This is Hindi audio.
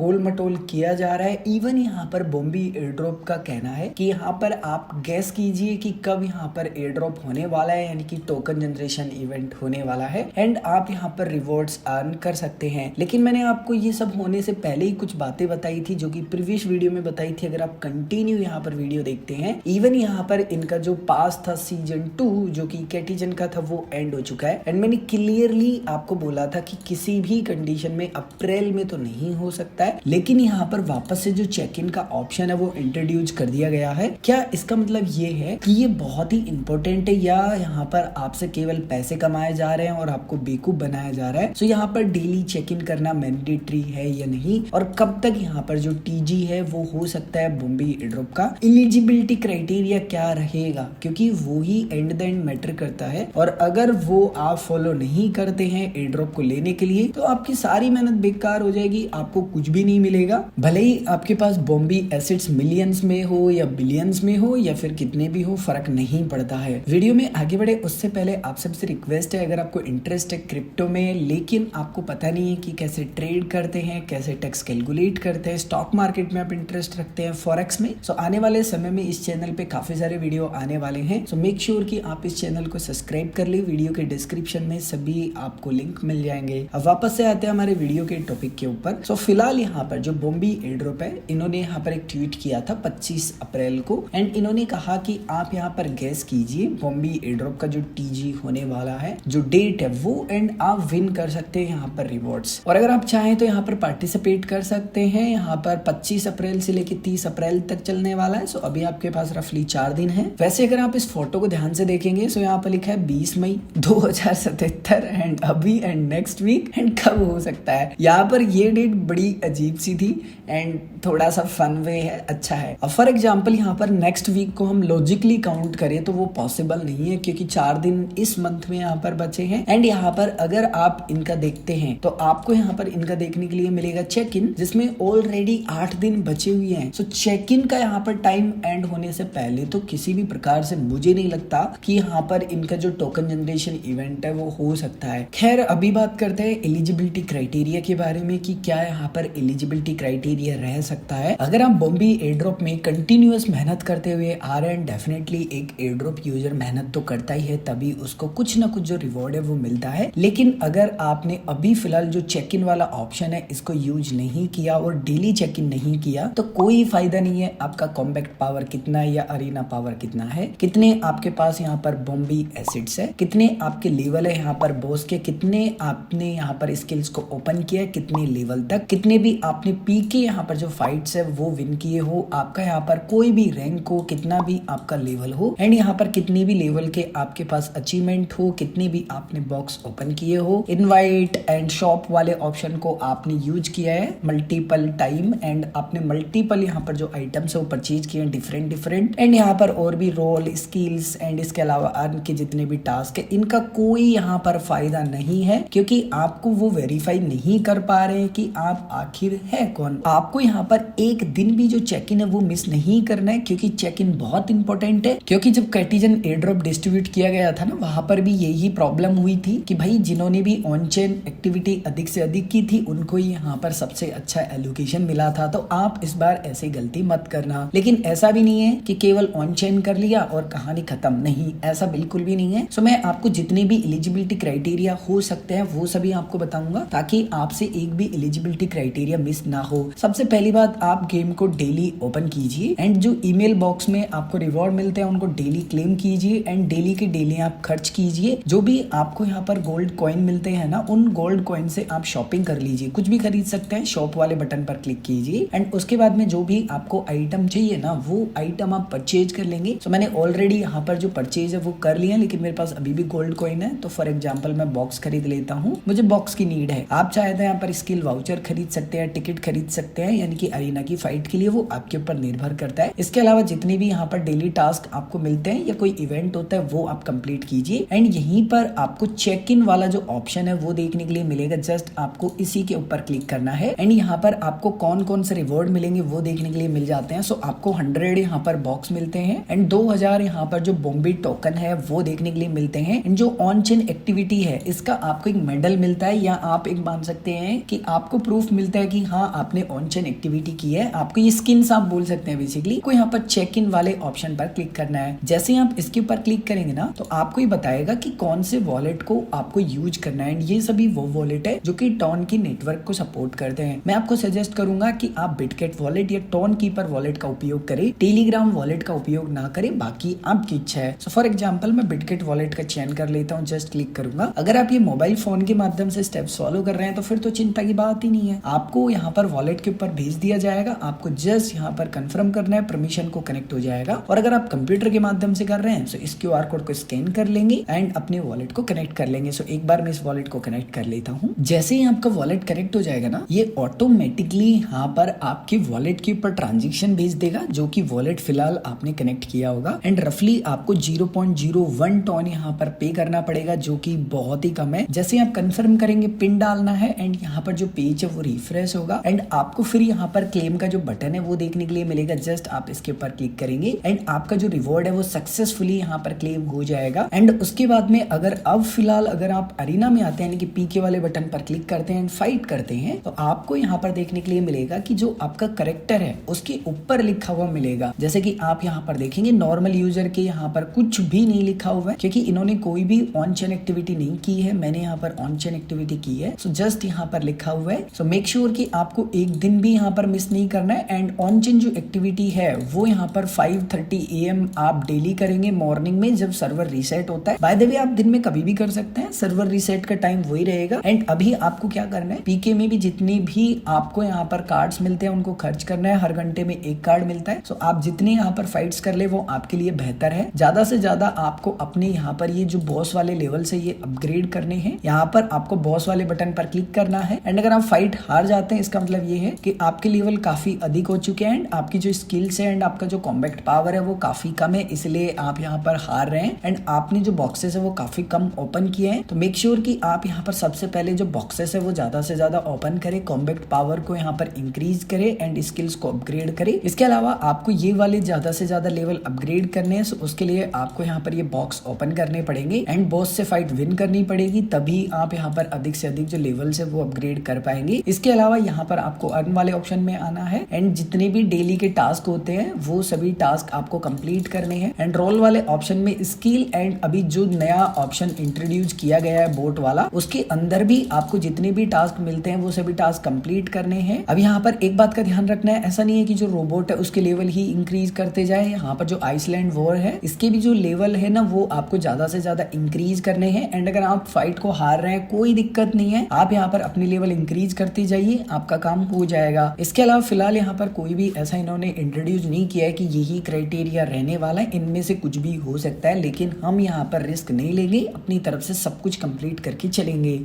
टोल मटोल किया जा रहा है। इवन यहाँ पर बॉम्बी एयर ड्रॉप का कहना है कि यहाँ पर आप गैस कीजिए कि कब यहाँ पर एयर ड्रॉप होने वाला है, यानी कि टोकन जनरेशन इवेंट होने वाला है एंड आप यहाँ पर रिवॉर्ड्स अर्न कर सकते हैं। लेकिन मैंने आपको ये सब होने से पहले ही कुछ बातें बताई थी जो कि प्रीवियस वीडियो में बताई थी। अगर आप कंटिन्यू यहाँ पर वीडियो देखते हैं, इवन यहाँ पर इनका जो पास था सीजन 2 जो कि कैटीजन का था वो एंड हो चुका है एंड मैंने क्लियरली आपको बोला था कि किसी भी कंडीशन में अप्रैल में तो नहीं हो सकता है, लेकिन यहाँ पर वापस से जो चेक इन का ऑप्शन है वो इंट्रोड्यूस कर दिया गया है। क्या इसका मतलब ये है कि ये बहुत ही इंपॉर्टेंट है या यहाँ पर आपसे केवल पैसे कमाए जा रहे हैं और आपको बेवकूफ बनाया जा रहा है? सो यहाँ पर डेली चेक इन करना मैंडेटरी है या नहीं, और कब तक यहाँ पर जो टीजी है वो हो सकता है बॉम्बे एयर ड्रॉप का? एलिजिबिलिटी क्राइटेरिया क्या रहेगा, क्योंकि वो ही एंड द एंड मैटर करता है। और अगर वो आप फॉलो नहीं करते हैं एयर ड्रॉप को लेने के लिए तो आपकी सारी मेहनत बेकार हो जाएगी, आपको कुछ भी नहीं मिलेगा। भले ही आपके पास बॉम्बे एसेट्स मिलियंस में हो या बिलियंस में हो या फिर कितने भी हो, फर्क नहीं पड़ता है। वीडियो में आगे बढ़े उससे पहले आप सबसे रिक्वेस्ट है, अगर आपको इंटरेस्ट है क्रिप्टो में लेकिन आपको पता नहीं है कि कैसे ट्रेड करते हैं, कैसे टैक्स कैलकुलेट करते हैं, स्टॉक मार्केट में आप इंटरेस्ट रखते हैं, फॉरेक्स में, सो आने वाले समय में इस चैनल पे काफी सारे वीडियो आने वाले हैं। सो मेक श्योर कि आप इस चैनल को सब्सक्राइब कर ले। वीडियो के डिस्क्रिप्शन में सभी आपको लिंक मिल जाएंगे। अब वापस से आते हैं हमारे वीडियो के टॉपिक के ऊपर। सो फिलहाल यहाँ पर जो बॉम्बे एयर ड्रॉप है, इन्होंने यहाँ पर एक ट्वीट किया था 25 अप्रैल को एंड इन्होंने कहा कि आप यहाँ पर गैस कीजिए बॉम्बे एयर ड्रॉप का जो टीजी होने वाला है, जो डेट है वो, एंड आप विन कर सकते हैं यहाँ पर रिवॉर्ड्स। और अगर आप चाहें तो यहाँ पर पार्टिसिपेट कर सकते हैं। यहाँ पर 25 अप्रैल से लेकर 30 अप्रैल तक चलने वाला है। सो अभी आपके पास रफली 4 दिन है। वैसे अगर आप इस फोटो को ध्यान से देखेंगे सो यहाँ पर लिखा है 20 मई 2077 एंड अभी एंड नेक्स्ट वीक एंड कब हो सकता है। यहाँ पर ये डेट बड़ी अजीब सी थी एंड थोड़ा सा फन वे है, अच्छा है। अब फॉर एग्जाम्पल यहाँ पर नेक्स्ट वीक को हम लॉजिकली काउंट करें तो वो पॉसिबल नहीं है क्योंकि 4 दिन इस मंथ में यहाँ पर बचे हैं। एंड यहाँ पर अगर आप इनका देखते हैं तो आपको यहाँ पर इनका देखने के लिए मिलेगा चेक इन, जिसमें ऑलरेडी 8 दिन बचे हुए हैं। सो चेक इन का यहाँ पर टाइम एंड होने से पहले तो किसी भी प्रकार से मुझे नहीं लगता कि यहाँ पर इनका जो टोकन जनरेशन इवेंट है वो हो सकता है। खैर अभी बात करते हैं एलिजिबिलिटी क्राइटेरिया के बारे में कि क्या यहाँ पर एलिजिबिलिटी क्राइटेरिया रह सकता है। अगर आप बॉम्बे एयर ड्रॉप में कंटिन्यूअस मेहनत करते हुए आ रहे हैं, डेफिनेटली एक एयर ड्रॉप यूजर मेहनत तो करता ही है, तभी उसको कुछ ना कुछ जो रिवॉर्ड है वो मिलता है। लेकिन अगर आपने अभी फिलहाल जो चेक इन वाला ऑप्शन है इसको यूज नहीं किया और डेली चेक इन नहीं किया तो कोई फायदा नहीं है। आपका कॉम्पैक्ट पावर कितना है या अरीना पावर कितना है, कितने आपके पास यहाँ पर बॉम्बे एसिड्स है, कितने आपके लेवल है यहाँ पर बॉस के, कितने आपने यहाँ पर स्किल्स को ओपन किया, कितने लेवल तक, कितने भी आपने पी के यहाँ पर जो फाइट्स है वो विन किए हो, आपका यहाँ पर कोई भी रैंक हो, कितना भी आपका लेवल हो, एंड यहाँ पर कितने भी लेवल के आपके पास अचीवमेंट हो, कितने भी आपने बॉक्स ओपन किए हो, इनवाइट एंड शॉप वाले ऑप्शन को आपने यूज किया है मल्टीपल टाइम एंड आपने मल्टीपल यहाँ पर जो आइटम्स है वो परचेज किए हैं डिफरेंट एंड यहाँ पर और भी रोल स्किल्स एंड इसके अलावा अर्न के जितने भी टास्क है, इनका कोई यहाँ पर फायदा नहीं है क्योंकि आपको वो वेरीफाई नहीं कर पा रहे हैं कि आप आखिर है कौन। आपको यहाँ पर एक दिन भी जो चेक इन है वो मिस नहीं करना है क्योंकि चेक इन बहुत इंपॉर्टेंट है। क्योंकि जब कैटीजन एयर ड्रॉप डिस्ट्रीब्यूट किया गया था ना, वहां पर भी यही प्रॉब्लम हुई थी कि भाई जिन्होंने भी ऑन चेन एक्टिविटी अधिक से अधिक की थी उनको ही यहाँ पर सबसे अच्छा एलोकेशन मिला था। तो आप इस बार ऐसी गलती मत करना। लेकिन ऐसा भी नहीं है कि केवल ऑन चेन कर लिया और कहानी खत्म, नहीं, ऐसा बिल्कुल भी नहीं है। सो मैं आपको जितने भी एलिजिबिलिटी क्राइटेरिया हो सकते हैं वो सभी आपको बताऊंगा ताकि आपसे एक भी एलिजिबिलिटी क्राइटेरिया मिस ना हो। सबसे पहली बात, आप गेम को डेली ओपन कीजिए एंड जो ईमेल बॉक्स में आपको रिवॉर्ड मिलते हैं उनको डेली क्लेम कीजिए एंड डेली के डेली आप खर्च कीजिए। जो भी आपको यहाँ पर गोल्ड कॉइन मिलते हैं ना, उन गोल्ड कॉइन से आप शॉपिंग कर लीजिए, कुछ भी खरीद सकते हैं। शॉप वाले बटन पर क्लिक कीजिए एंड उसके बाद में जो भी आपको आइटम चाहिए ना वो आइटम आप परचेज कर लेंगे। सो मैंने ऑलरेडी यहाँ पर जो परचेज है वो कर लिया, लेकिन मेरे पास अभी भी गोल्ड कॉइन है तो फॉर एग्जाम्पल मैं बॉक्स खरीद लेता हूँ, मुझे बॉक्स की नीड है। आप चाहे तो यहाँ पर स्किल वाउचर खरीद सकते हैं, टिकट खरीद सकते हैं, यानी कि अरीना की फाइट के लिए, वो आपके ऊपर निर्भर करता है। इसके अलावा जितने भी यहाँ पर डेली टास्क आपको मिलते हैं या कोई इवेंट होता है वो आप कंप्लीट कीजिए एंड यहीं पर आपको चेक इन वाला जो ऑप्शन है वो देखने के लिए मिलेगा। जस्ट आपको इसी के ऊपर क्लिक करना है एंड यहाँ पर आपको कौन कौन से रिवॉर्ड मिलेंगे वो देखने के लिए मिल जाते हैं। सो आपको 100 यहाँ पर बॉक्स मिलते हैं एंड 2000 यहाँ पर जो बॉम्बे टोकन है वो देखने के लिए मिलते हैं एंड जो ऑन चेन एक्टिविटी है इसका आपको एक मेडल मिलता है, या आप एक मान सकते हैं कि आपको प्रूफ मिलता है कि कि हाँ आपने ऑन चेन एक्टिविटी की है, आपको ये स्किन्स आप बोल सकते हैं बेसिकली, को यहाँ पर चेक इन वाले ऑप्शन पर क्लिक करना है। जैसे ही आप इसके ऊपर क्लिक करेंगे ना तो आपको ये बताएगा कि कौन से वॉलेट को आपको यूज करना है। ये सभी वो वॉलेट है जो कि टॉन की नेटवर्क को सपोर्ट करते हैं। मैं आपको सजेस्ट करूंगा कि आप बिटगेट वॉलेट या टॉन कीपर वॉलेट का उपयोग करें, टेलीग्राम वॉलेट का उपयोग ना करें, बाकी आपकी इच्छा है। सो फॉर एग्जांपल मैं बिटगेट वॉलेट का चयन कर लेता हूँ, जस्ट क्लिक करूंगा। अगर आप ये मोबाइल फोन के माध्यम से स्टेप्स फॉलो कर रहे हैं तो फिर तो चिंता की बात ही नहीं है, आपको यहाँ पर वॉलेट के ऊपर भेज दिया जाएगा, आपको जस्ट यहाँ पर कंफर्म करना है, परमिशन को कनेक्ट हो जाएगा। और अगर आप कंप्यूटर के माध्यम से कर रहे हैं तो इस क्यूआर कोड को स्कैन कर लेंगे एंड अपने वॉलेट को कनेक्ट कर लेंगे। सो एक बार मैं इस वॉलेट को कनेक्ट कर लेता हूँ। जैसे ही आपका वॉलेट कनेक्ट हो जाएगा ना, ये ऑटोमेटिकली यहाँ पर आपके वॉलेट के ऊपर ट्रांजेक्शन भेज देगा जो कि वॉलेट फिलहाल आपने कनेक्ट किया होगा एंड रफली आपको 0.01 टॉन यहाँ पर पे करना पड़ेगा, जो कि बहुत ही कम है। जैसे आप कंफर्म करेंगे, पिन डालना है एंड यहाँ पर जो पेज है वो रिफ्रेश होगा एंड आपको फिर यहाँ पर क्लेम का जो बटन है वो देखने के लिए मिलेगा। जस्ट आप इसके ऊपर क्लिक करेंगे एंड आपका जो रिवॉर्ड है वो सक्सेसफुली यहाँ पर क्लेम हो जाएगा। एंड उसके बाद में अगर अब फिलहाल अगर आप अरीना में आते हैं, यानी कि पीके वाले बटन पर क्लिक करते हैं एंड फाइट करते हैं, तो आपको यहाँ पर देखने के लिए मिलेगा कि जो आपका करेक्टर है उसके ऊपर लिखा हुआ मिलेगा। जैसे कि आप यहाँ पर देखेंगे नॉर्मल यूजर के यहाँ पर कुछ भी नहीं लिखा हुआ है क्योंकि इन्होंने कोई भी ऑन चेन एक्टिविटी नहीं की है। मैंने यहाँ पर ऑन चेन एक्टिविटी की है, सो जस्ट यहाँ पर लिखा हुआ है। सो मेक श्योर कि आपको एक दिन भी यहाँ पर मिस नहीं करना है। एंड ऑन चेन जो एक्टिविटी है वो यहाँ पर 5:30 AM आप डेली करेंगे मॉर्निंग में जब सर्वर रीसेट होता है। बाय द वे आप दिन में कभी भी कर सकते हैं, सर्वर रीसेट का टाइम वही रहेगा। एंड अभी आपको क्या करना है, पीके में भी जितनी भी आपको यहाँ पर कार्ड्स मिलते हैं उनको खर्च करना है। हर घंटे में एक कार्ड मिलता है, सो आप जितने यहाँ पर फाइट्स कर ले वो आपके लिए बेहतर है। ज्यादा से ज्यादा आपको अपने यहाँ पर ये जो बॉस वाले लेवल से ये अपग्रेड करने हैं। यहाँ पर आपको बॉस वाले बटन पर क्लिक करना है एंड अगर आप फाइट हार जाते हैं इसका मतलब ये है कि आपके लेवल काफी अधिक हो चुके हैं एंड आपकी जो स्किल्स है एंड आपका जो कॉम्बैट पावर है वो काफी कम है, इसलिए आप यहाँ पर हार रहे हैं। एंड आपने जो बॉक्सेस है वो काफी कम ओपन किए हैं, तो मेक श्योर कि आप यहाँ पर सबसे पहले जो बॉक्सेस है वो ज्यादा से ज्यादा ओपन करें, कॉम्बैट पावर को यहाँ पर इंक्रीज करें एंड स्किल्स को अपग्रेड करें। इसके अलावा आपको ये वाले ज्यादा से ज्यादा लेवल अपग्रेड करने हैं, उसके लिए आपको यहाँ पर ये बॉक्स ओपन करने पड़ेंगे एंड बॉस से फाइट विन करनी पड़ेगी, तभी आप यहाँ पर अधिक से अधिक जो लेवल्स है वो अपग्रेड कर पाएंगे। इसके अलावा यहाँ पर आपको अर्न वाले ऑप्शन में आना है एंड जितने भी डेली के टास्क होते हैं वो सभी टास्क आपको कंप्लीट करने हैं। एंड रोल वाले ऑप्शन में स्किल एंड अभी जो नया ऑप्शन इंट्रोड्यूस किया गया है बोट वाला, उसके अंदर भी आपको जितने भी टास्क मिलते हैं वो सभी टास्क कंप्लीट करने हैं। अब यहाँ पर एक बात का ध्यान रखना है, ऐसा नहीं है कि जो रोबोट है उसके लेवल ही इंक्रीज करते जाए। यहाँ पर जो आइसलैंड वॉर है इसके भी जो लेवल है ना वो आपको ज्यादा से ज्यादा इंक्रीज करने हैं। एंड अगर आप फाइट को हार रहे हैं कोई दिक्कत नहीं है, आप यहाँ पर अपने लेवल इंक्रीज करते जाइए, आपका काम हो जाएगा। इसके अलावा फिलहाल यहाँ पर कोई भी ऐसा इन्होंने इंट्रोड्यूस नहीं किया है कि यही क्राइटेरिया रहने वाला है, इनमें से कुछ भी हो सकता है, लेकिन हम यहाँ पर रिस्क नहीं लेंगे, अपनी तरफ से सब कुछ कंप्लीट करके चलेंगे।